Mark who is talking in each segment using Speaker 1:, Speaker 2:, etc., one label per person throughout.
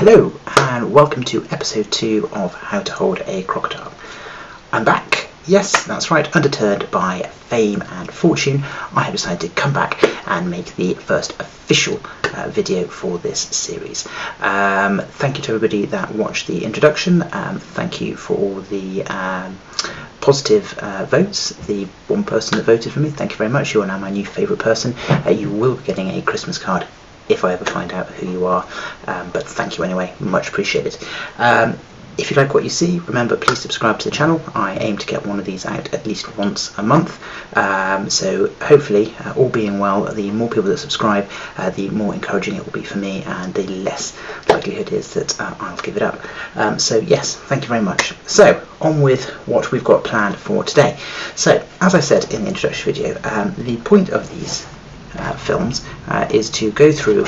Speaker 1: Hello and welcome to episode 2 of How to Hold a Crocodile. I'm back, yes that's right, undeterred by fame and fortune. I have decided to come back and make the first official video for this series. Thank you to everybody that watched the introduction. Thank you for all the positive votes. The one person that voted for me, thank you very much. You are now my new favourite person. You will be getting a Christmas card if I ever find out who you are, but thank you anyway, much appreciated. If you like what you see, remember please subscribe to the channel. I aim to get one of these out at least once a month, so hopefully, all being well, the more people that subscribe, the more encouraging it will be for me and the less likelihood is that I'll give it up. So yes, thank you very much. So on with what we've got planned for today. So as I said in the introduction video, the point of these films is to go through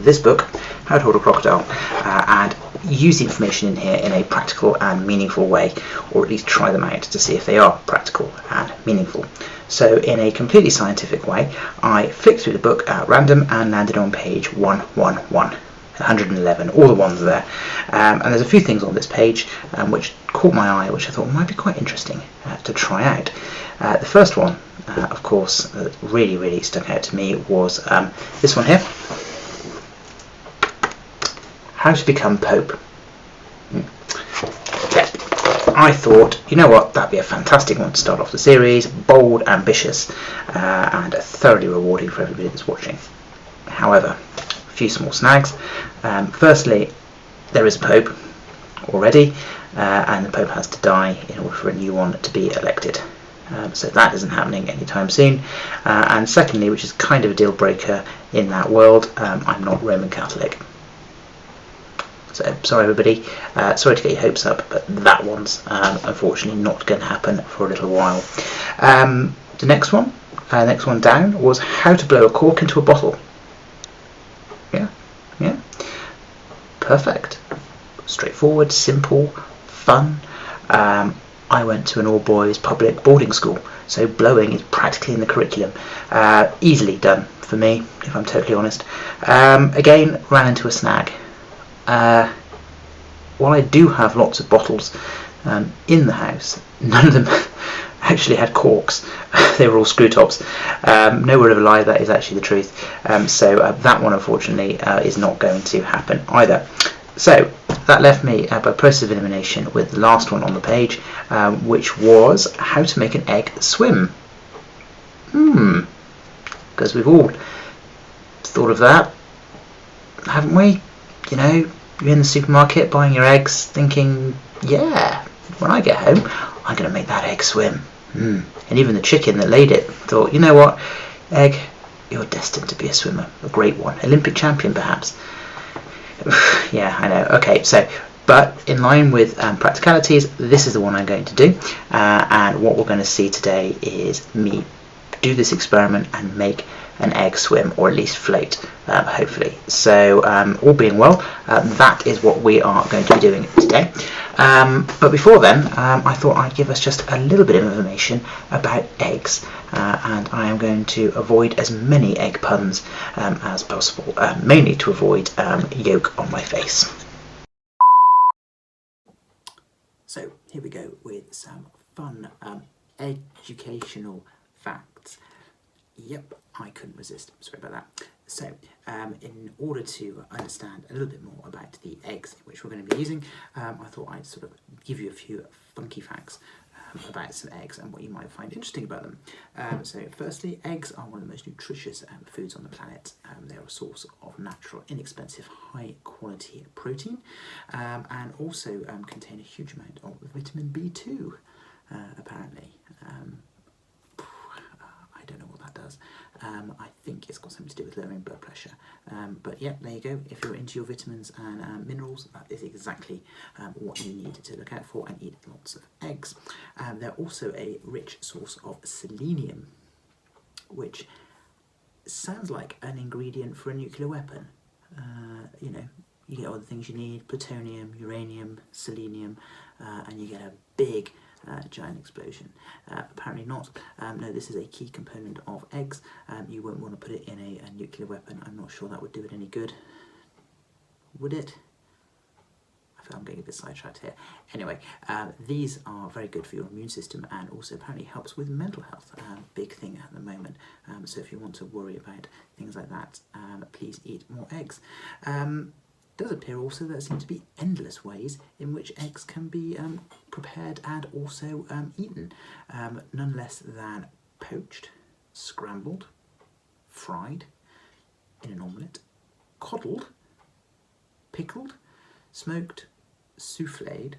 Speaker 1: this book, How to Hold a Crocodile, and use the information in here in a practical and meaningful way, or at least try them out to see if they are practical and meaningful. So in a completely scientific way, I flicked through the book at random and landed on page 111, all the ones there. And there's a few things on this page which caught my eye, which I thought might be quite interesting to try out. The first one, of course, that really stuck out to me was this one here. How to become Pope. Yeah. I thought, you know what, that'd be a fantastic one to start off the series. Bold, ambitious, and thoroughly rewarding for everybody that's watching. However, a few small snags. Firstly, there is a Pope already, and the Pope has to die in order for a new one to be elected. So that isn't happening anytime soon. And secondly, which is kind of a deal breaker in that world, I'm not Roman Catholic. So sorry everybody, sorry to get your hopes up, but that one's unfortunately not going to happen for a little while. The next one down was how to blow a cork into a bottle. Yeah, perfect, straightforward, simple, fun. I went to an all-boys public boarding school, so blowing is practically in the curriculum. Easily done for me, if I'm totally honest. Again, ran into a snag. While I do have lots of bottles in the house, none of them actually had corks. They were all screw tops. No word of a lie, that is actually the truth. So that one unfortunately is not going to happen either. So that left me by process of elimination with the last one on the page, which was how to make an egg swim. Because we've all thought of that, haven't we? You know, you're in the supermarket buying your eggs thinking, yeah, when I get home I'm going to make that egg swim. And even the chicken that laid it thought, you know what, egg, you're destined to be a swimmer, a great one, Olympic champion perhaps. Yeah, I know. Okay, so, but in line with practicalities, this is the one I'm going to do, and what we're going to see today is me do this experiment and make an egg swim, or at least float, hopefully. So all being well, that is what we are going to be doing today. But before then, I thought I'd give us just a little bit of information about eggs, and I am going to avoid as many egg puns as possible, mainly to avoid yolk on my face. So here we go with some fun educational facts. Yep, I couldn't resist, sorry about that. So, in order to understand a little bit more about the eggs which we're going to be using, I thought I'd sort of give you a few funky facts about some eggs and what you might find interesting about them. So firstly, eggs are one of the most nutritious foods on the planet. They're a source of natural, inexpensive, high quality protein, and also contain a huge amount of vitamin B2, apparently. I don't know what that does. I think it's got something to do with lowering blood pressure. But yeah, there you go. If you're into your vitamins and minerals, that is exactly what you need to look out for, and eat lots of eggs. They're also a rich source of selenium, which sounds like an ingredient for a nuclear weapon. You know, you get all the things you need: plutonium, uranium, selenium, and you get a big giant explosion. Apparently not. No, this is a key component of eggs. You won't want to put it in a nuclear weapon. I'm not sure that would do it any good. Would it? I feel I'm getting a bit sidetracked here. Anyway, these are very good for your immune system and also apparently helps with mental health. Big thing at the moment. So if you want to worry about things like that, please eat more eggs. It does appear also that there seem to be endless ways in which eggs can be prepared and also eaten. None less than poached, scrambled, fried, in an omelette, coddled, pickled, smoked, souffled,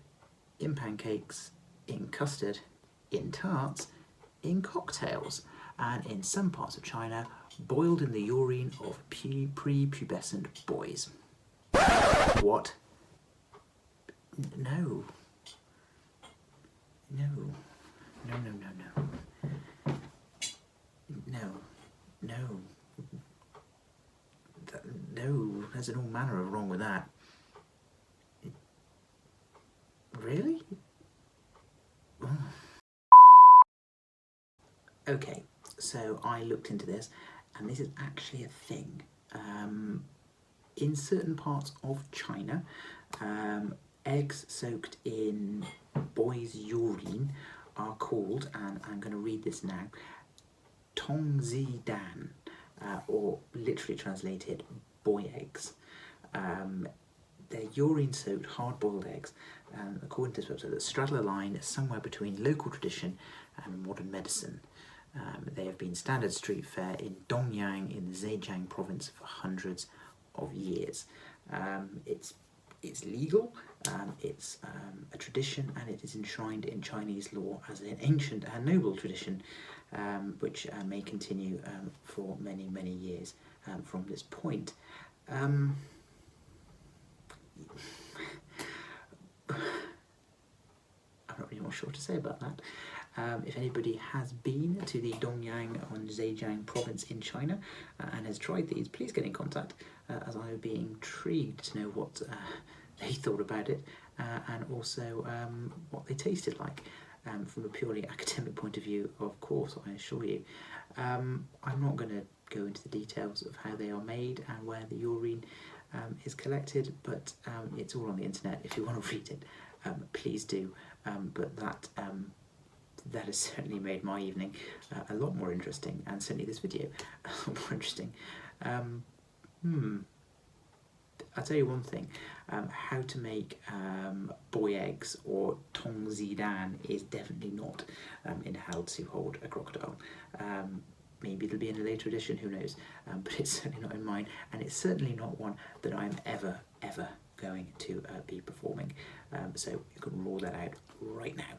Speaker 1: in pancakes, in custard, in tarts, in cocktails, and in some parts of China, boiled in the urine of prepubescent boys. What? No. No. No, no, no, no. No. No. No, there's an all manner of wrong with that. Really? Okay, so I looked into this, and this is actually a thing. In certain parts of China, eggs soaked in boys' urine are called, and I'm going to read this now, tongzidan, or literally translated boy eggs. They're urine-soaked, hard-boiled eggs, according to this website, that straddle a line somewhere between local tradition and modern medicine. They have been standard street fare in Dongyang in the Zhejiang province for hundreds of years. It's legal, it's a tradition, and it is enshrined in Chinese law as an ancient and noble tradition, which may continue for many, many years from this point. I'm not really more sure what to say about that. If anybody has been to the Dongyang or Zhejiang province in China and has tried these, please get in contact, as I would be intrigued to know what they thought about it, and also what they tasted like. From a purely academic point of view, of course, I assure you. I'm not going to go into the details of how they are made and where the urine is collected, but it's all on the internet. If you want to read it, please do. But that has certainly made my evening a lot more interesting, and certainly this video a lot more interesting. I'll tell you one thing, how to make boy eggs or tongzidan is definitely not in how to hold a crocodile. Maybe it'll be in a later edition, who knows, but it's certainly not in mine, and it's certainly not one that I'm ever going to be performing, so you can rule that out right now.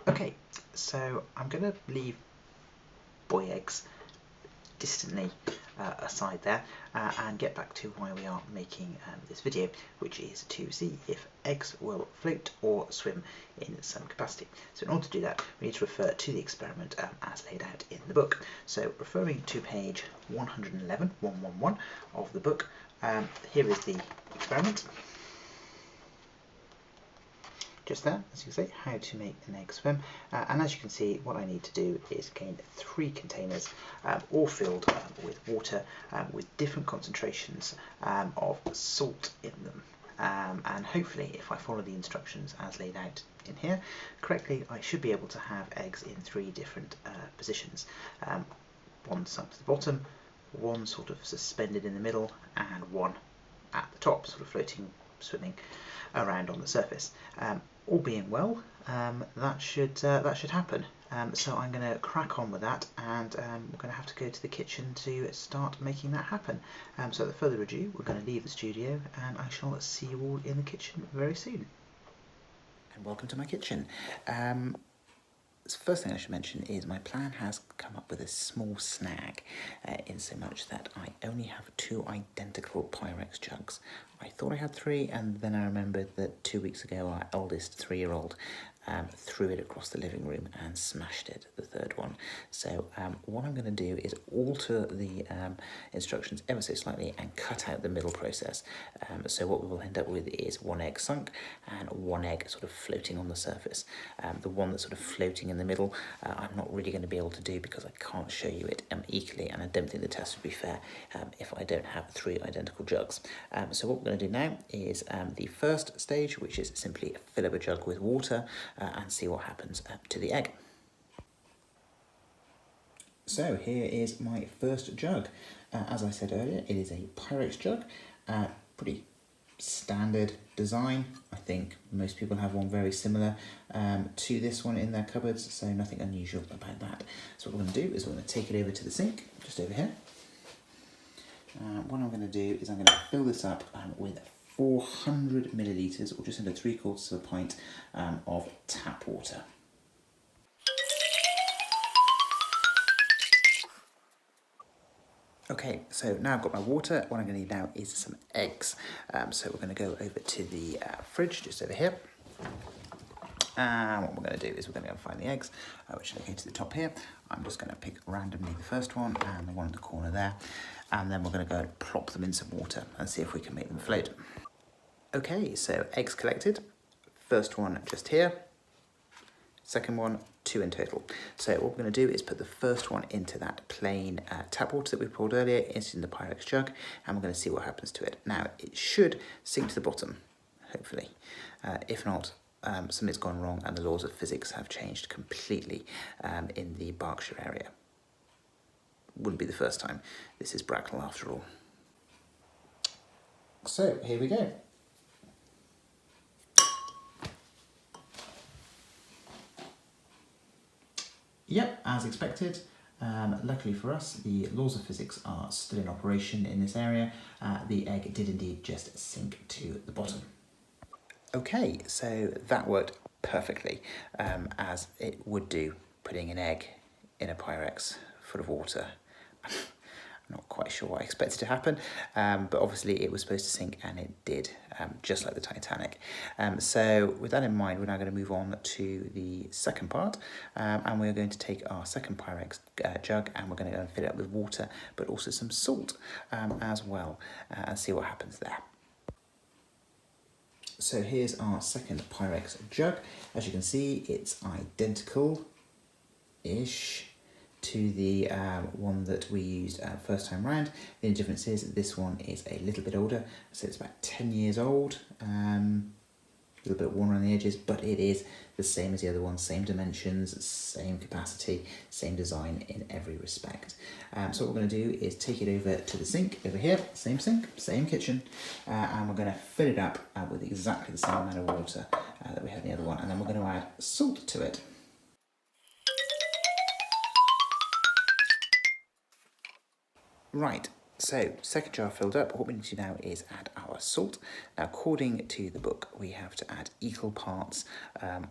Speaker 1: Okay, so I'm going to leave boy eggs distantly aside there and get back to why we are making this video, which is to see if eggs will float or swim in some capacity. So in order to do that, we need to refer to the experiment as laid out in the book. So referring to page 111 of the book, here is the experiment. Just there, as you can see, how to make an egg swim. And as you can see, what I need to do is gain 3 containers, all filled with water with different concentrations of salt in them. And hopefully, if I follow the instructions as laid out in here correctly, I should be able to have eggs in 3 different positions. One sunk to the bottom, one sort of suspended in the middle, and one at the top, sort of floating, swimming around on the surface. All being well, that should happen. So I'm going to crack on with that, and we're going to have to go to the kitchen to start making that happen. So without further ado, we're going to leave the studio, and I shall see you all in the kitchen very soon. And welcome to my kitchen. So first thing I should mention is my plan has come up with a small snag, in so much that I only have 2 identical Pyrex jugs. I thought I had 3, and then I remembered that 2 weeks ago our eldest 3-year-old threw it across the living room and smashed it, the 3rd one. So what I'm going to do is alter the instructions ever so slightly and cut out the middle process. So what we will end up with is one egg sunk and one egg sort of floating on the surface. The one that's sort of floating in the middle, I'm not really going to be able to do because I can't show you it equally, and I don't think the test would be fair if I don't have 3 identical jugs. So what we're going to do now is the first stage, which is simply fill up a jug with water and see what happens to the egg. So here is my first jug. As I said earlier, it is a Pyrex jug, pretty standard design. I think most people have one very similar to this one in their cupboards, so nothing unusual about that. So what we're going to do is we're going to take it over to the sink, just over here. What I'm going to do is I'm going to fill this up with 400 millilitres, or just under 3/4 of a pint of tap water. Okay, so now I've got my water. What I'm going to need now is some eggs. So we're going to go over to the fridge, just over here. And what we're going to do is we're going to go and find the eggs, which are going to the top here. I'm just going to pick randomly the first one and the one in the corner there. And then we're going to go and plop them in some water and see if we can make them float. Okay, so eggs collected. First one just here. Second one, 2 in total. So what we're going to do is put the first one into that plain tap water that we poured earlier, into the Pyrex jug, and we're going to see what happens to it. Now, it should sink to the bottom, hopefully. If not, something's gone wrong and the laws of physics have changed completely in the Berkshire area. Wouldn't be the first time. This is Bracknell after all. So, here we go. Yep, as expected. Luckily for us, the laws of physics are still in operation in this area. The egg did indeed just sink to the bottom. Okay, so that worked perfectly, as it would do putting an egg in a Pyrex full of water. I'm not quite sure what I expected to happen, but obviously it was supposed to sink and it did, just like the Titanic. So with that in mind, we're now going to move on to the second part, and we're going to take our second Pyrex jug and we're going to go and fill it up with water, but also some salt as well, and see what happens there. So here's our second Pyrex jug. As you can see, it's identical-ish to the one that we used first time round. The only difference is this one is a little bit older, so it's about 10 years old, a little bit worn around the edges, but it is the same as the other one, same dimensions, same capacity, same design in every respect. So what we're going to do is take it over to the sink over here, same sink, same kitchen, and we're going to fill it up with exactly the same amount of water that we had in the other one, and then we're going to add salt to it. Right, so second jar filled up. What we need to do now is add our salt. Now, according to the book, we have to add equal parts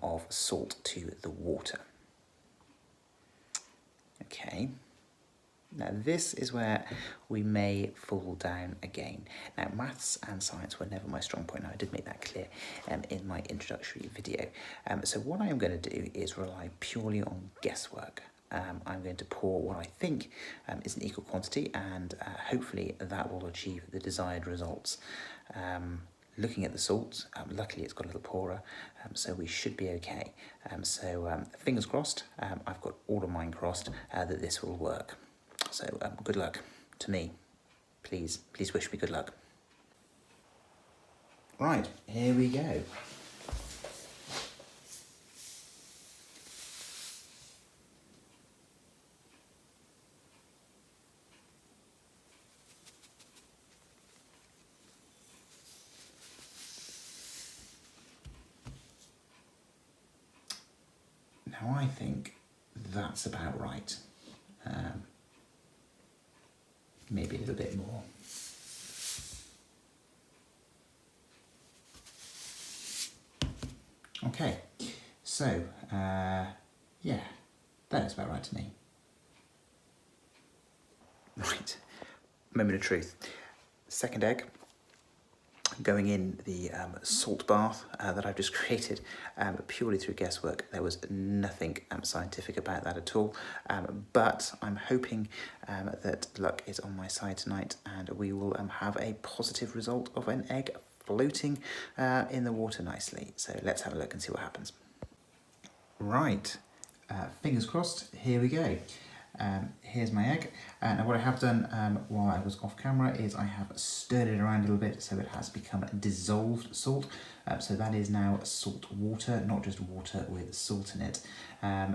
Speaker 1: of salt to the water. Okay, now this is where we may fall down again. Now, maths and science were never my strong point. Now, I did make that clear in my introductory video. So what I am going to do is rely purely on guesswork. I'm going to pour what I think is an equal quantity, and hopefully that will achieve the desired results. Looking at the salt, luckily it's got a little pourer, so we should be okay. So fingers crossed, I've got all of mine crossed that this will work. So good luck to me. Please wish me good luck. Right, here we go. Now I think that's about right. Maybe a little bit more. Okay, so yeah, that is about right to me. Right, moment of truth. Second egg, going in the salt bath that I've just created purely through guesswork. There was nothing scientific about that at all, but I'm hoping that luck is on my side tonight, and we will have a positive result of an egg floating in the water nicely. So let's have a look and see what happens. Right, fingers crossed, here we go. Here's my egg. Now what I have done while I was off camera is I have stirred it around a little bit so it has become dissolved salt. So that is now salt water, not just water with salt in it.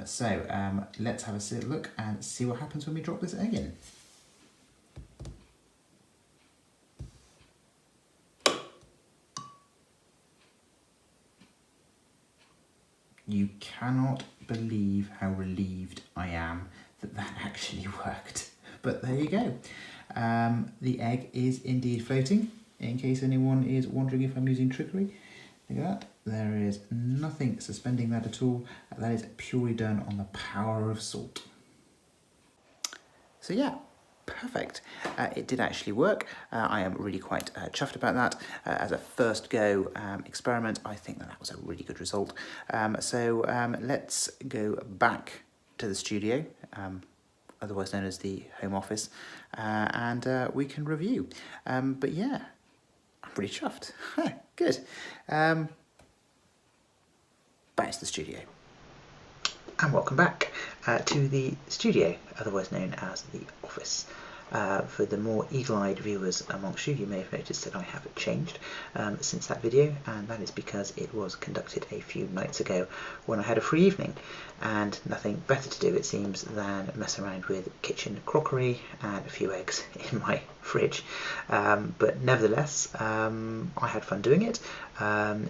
Speaker 1: So let's have a look and see what happens when we drop this egg in. You cannot believe how relieved I am that actually worked. But there you go. The egg is indeed floating, in case anyone is wondering if I'm using trickery. Look at that. There is nothing suspending that at all. That is purely done on the power of salt. So yeah, perfect. It did actually work. I am really quite chuffed about that. As a first go experiment, I think that was a really good result. So let's go back to the studio, otherwise known as the home office, and we can review. But yeah, I'm pretty chuffed. Good. Back to the studio. And welcome back to the studio, otherwise known as the office. For the more eagle-eyed viewers amongst you, you may have noticed that I have changed since that video, and that is because it was conducted a few nights ago when I had a free evening and nothing better to do, it seems, than mess around with kitchen crockery and a few eggs in my fridge. But nevertheless, I had fun doing it.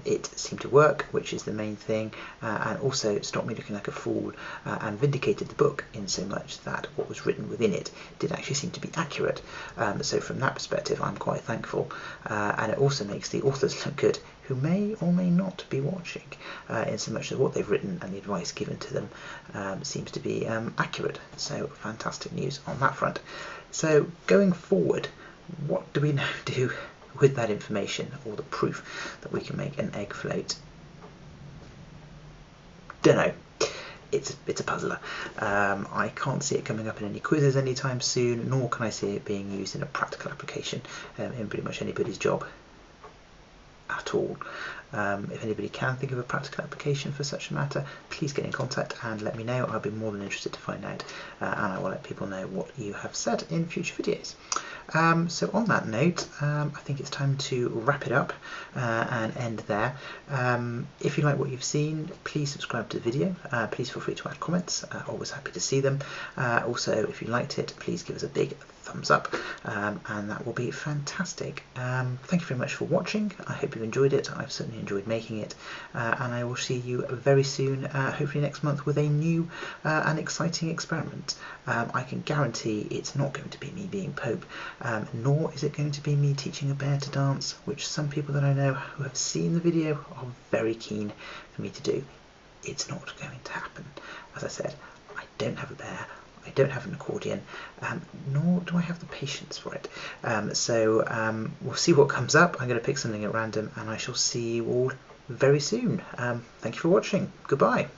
Speaker 1: It seemed to work, which is the main thing, and also stopped me looking like a fool and vindicated the book in so much that what was written within it did actually seem to be accurate. So from that perspective, I'm quite thankful, and it also makes the authors look good, who may or may not be watching, in so much as what they've written and the advice given to them seems to be accurate. So fantastic news on that front. So going forward, what do we now do with that information, or the proof that we can make an egg float? Dunno. It's a puzzler. I can't see it coming up in any quizzes anytime soon, nor can I see it being used in a practical application in pretty much anybody's job at all. If anybody can think of a practical application for such a matter, please get in contact and let me know. I'll be more than interested to find out, and I will let people know what you have said in future videos. So on that note, I think it's time to wrap it up and end there. If you like what you've seen, please subscribe to the video. Please feel free to add comments. Always happy to see them. Also, if you liked it, please give us a big thumbs up, and that will be fantastic. Thank you very much for watching. I hope you enjoyed it. I've certainly enjoyed making it, and I will see you very soon, hopefully next month, with a new and exciting experiment. I can guarantee it's not going to be me being Pope, nor is it going to be me teaching a bear to dance, which some people that I know who have seen the video are very keen for me to do. It's not going to happen. As I said, I don't have a bear, I don't have an accordion, nor do I have the patience for it. So we'll see what comes up. I'm going to pick something at random, and I shall see you all very soon. Thank you for watching. Goodbye.